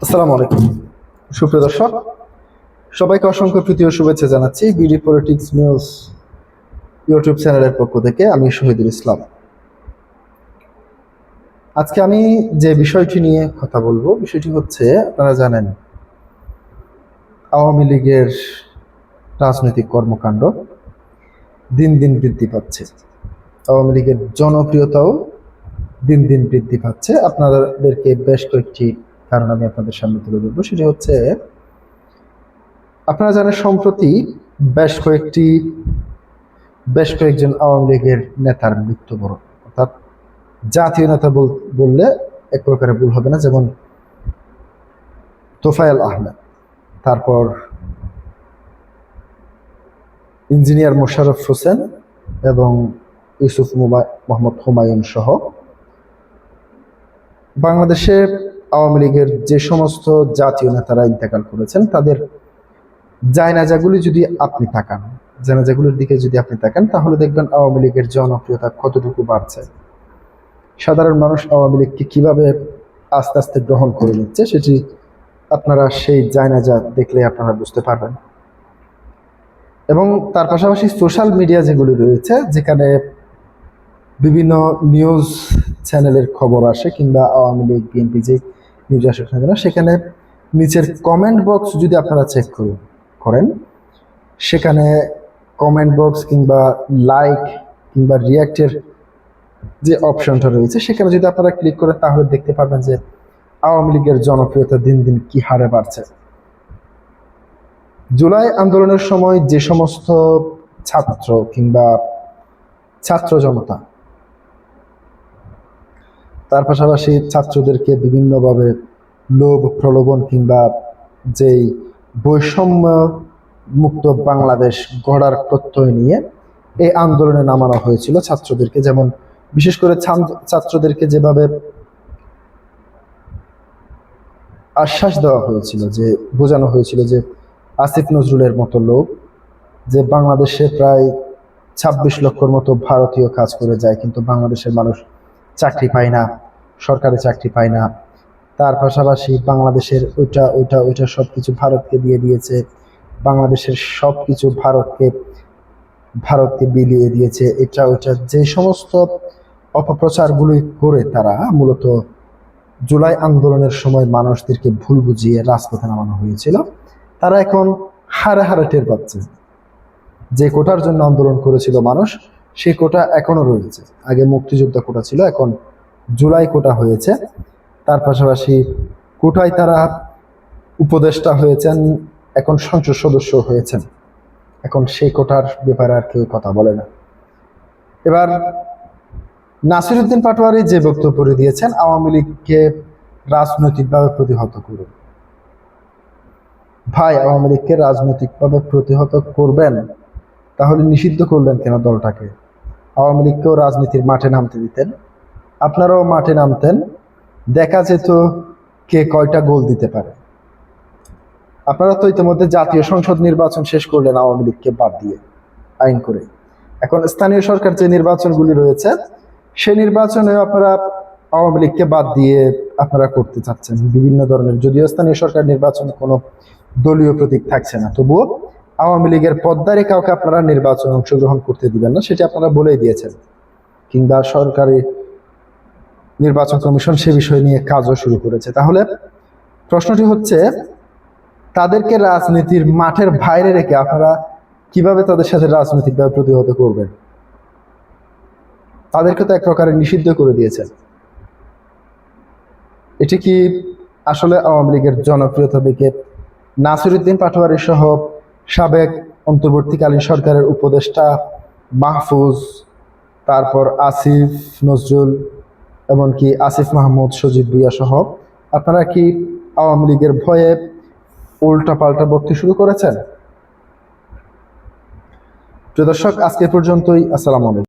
আসসালামু আলাইকুম সুপ্রিয় দর্শক, সবাইকে অসংখ্য প্রীতি ও শুভেচ্ছা জানাচ্ছি বিডি পলিটিক্স নিউজ ইউটিউব চ্যানেলের পক্ষ থেকে। আমি শহীদুল ইসলাম। আজকে আমি যে বিষয়টি নিয়ে কথা বলবো, বিষয়টি হচ্ছে, আপনারা জানেন আওয়ামী লীগের রাজনৈতিক কর্মকাণ্ড দিন দিন বৃদ্ধি পাচ্ছে। আওয়ামী লীগের জনপ্রিয়তাও দিন দিন বৃদ্ধি পাচ্ছে। আপনাদেরকে বেশ কয়েকটি কারণ আমি আপনাদের সামনে তুলে ধরবো। সেটি হচ্ছে, আপনারা জানেন সম্প্রতি বেশ কয়েকজন আওয়ামী লীগের নেতার মৃত্যুবরণ, অর্থাৎ জাতীয় নেতা বললে এক প্রকারে ভুল হবে না। যেমন তোফায়েল আহমেদ, তারপর ইঞ্জিনিয়ার মোশাররফ হোসেন এবং ইউসুফ মোহাম্মদ হুমায়ুন সহ বাংলাদেশে আওয়ামী লীগের যে সমস্ত জাতীয় নেতারা ইন্তেকাল করেছেন, তাদের জানাজাগুলির দিকে যদি আপনি তাকান, তাহলে দেখবেন আওয়ামী লীগের জনপ্রিয়তা কতটুকু বাড়ছে। সাধারণ মানুষ আওয়ামী লীগকে কিভাবে আস্তে আস্তে গ্রহণ করে নিচ্ছে, সেটি আপনারা সেই জানাজা দেখলে আপনারা বুঝতে পারবেন। এবং তার পাশাপাশি সোশ্যাল মিডিয়া যেগুলি রয়েছে, যেখানে বিভিন্ন নিউজ চ্যানেলের খবর আসে কিংবা আওয়ামী লীগ বিএনপি যে নিউজ আসে না কেন, সেখানে নিচের কমেন্ট বক্স যদি আপনারা চেক করেন, সেখানে কমেন্ট বক্স কিংবা লাইক কিংবা রিয়াক্টের যে অপশনটা রয়েছে, সেখানে যদি আপনারা ক্লিক করেন, তাহলে দেখতে পাবেন যে আওয়ামী লীগের জনপ্রিয়তা দিন দিন কি হারে বাড়ছে। জুলাই আন্দোলনের সময় যে সমস্ত ছাত্র কিংবা ছাত্র জনতা, তার পাশাপাশি ছাত্রদেরকে বিভিন্নভাবে লোভ প্রলোভন কিংবা যেই বৈষম্য মুক্ত বাংলাদেশ গড়ার প্রত্যয় নিয়ে এই আন্দোলনে নামানো হয়েছিল ছাত্রদেরকে, যেমন বিশেষ করে ছাত্রদেরকে যেভাবে আশ্বাস দেওয়া হয়েছিল, যে বোঝানো হয়েছিল যে আসিফ নজরুলের মতো লোক, যে বাংলাদেশে প্রায় ২৬ লক্ষর মতো ভারতীয় কাজ করে যায়, কিন্তু বাংলাদেশের মানুষ চাকরি পায় না, সরকারি চাকরি পায় না। তার পাশাপাশি বাংলাদেশের ওইটা সব কিছু ভারতকে দিয়ে দিয়েছে, বাংলাদেশের সব কিছু ভারতকে বিলিয়ে দিয়েছে, এটা ওইটা যে সমস্ত অপপ্রচারগুলি করে তারা মূলত জুলাই আন্দোলনের সময় মানুষদেরকে ভুল বুঝিয়ে রাজপথে নামানো হয়েছিল। তারা এখন হারে হারে টের পাচ্ছে যে কোটার জন্য আন্দোলন করেছিল মানুষ, সেই কোটা এখনো রয়েছে। আগে মুক্তিযোদ্ধা কোটা ছিল, এখন জুলাই কোটা হয়েছে। তার পাশাপাশি কোটায় তারা উপদেষ্টা হয়েছেন, এখন সংসদ সদস্য হয়েছেন। এখন সেই কোটার ব্যাপারে আর কেউ কথা বলে না। এবার নাসিরউদ্দিন পাটোয়ারি যে বক্তব্য দিয়েছেন, আওয়ামী লীগকে রাজনৈতিকভাবে প্রতিহত করুন। ভাই, আওয়ামী লীগকে রাজনৈতিকভাবে প্রতিহত করবেন, তাহলে নিষিদ্ধ করলেন কেন দলটাকে? আওয়ামী লীগকেও রাজনীতির মাঠে নামতে দিতেন, আপনারাও মাঠে নামতেন, দেখা যেত কে কয়টা গোল দিতে পারে। আপনারা তো ইতিমধ্যে জাতীয় সংসদ নির্বাচন শেষ করলেন আওয়ামী লীগকে বাদ দিয়ে আইন করে। এখন স্থানীয় সরকার যে নির্বাচনগুলি রয়েছে, সেই নির্বাচনেও আপনারা আওয়ামী লীগকে বাদ দিয়ে আপনারা করতে চাচ্ছেন বিভিন্ন ধরনের, যদিও স্থানীয় সরকার নির্বাচনে কোনো দলীয় প্রতীক থাকছে না, তবুও আওয়ামী লীগের পদ্মারে কাউকে আপনারা নির্বাচনে অংশগ্রহণ করতে দিবেন না, সেটি আপনারা বলেই দিয়েছেন। কিংবা সরকারি নির্বাচন কমিশন সে বিষয় নিয়ে কাজও শুরু করেছে। তাহলে প্রশ্নটি হচ্ছে, তাদেরকে রাজনীতির মাঠের বাইরে রেখে আপনারা কিভাবে তাদের সাথে রাজনৈতিকভাবে প্রতিহত করবেন? তাদেরকে তো এক প্রকারে নিষিদ্ধ করে দিয়েছেন। এটি কি আসলে আওয়ামী লীগের জনপ্রিয়তা দেখে নাসিরউদ্দিন পাটোয়ারি সহ সাবেক অন্তর্বর্তীকালীন সরকারের উপদেষ্টা মাহফুজ, তারপর আসিফ নজরুল, এমনকি আসিফ মাহমুদ, সজীব ভুইয়া সহ আপনারা কি আওয়ামী লীগের ভয়ে উল্টাপাল্টা বক্তব্য শুরু করেছেন? প্রিয় দর্শক, আজকে পর্যন্তই। আসসালামু আলাইকুম।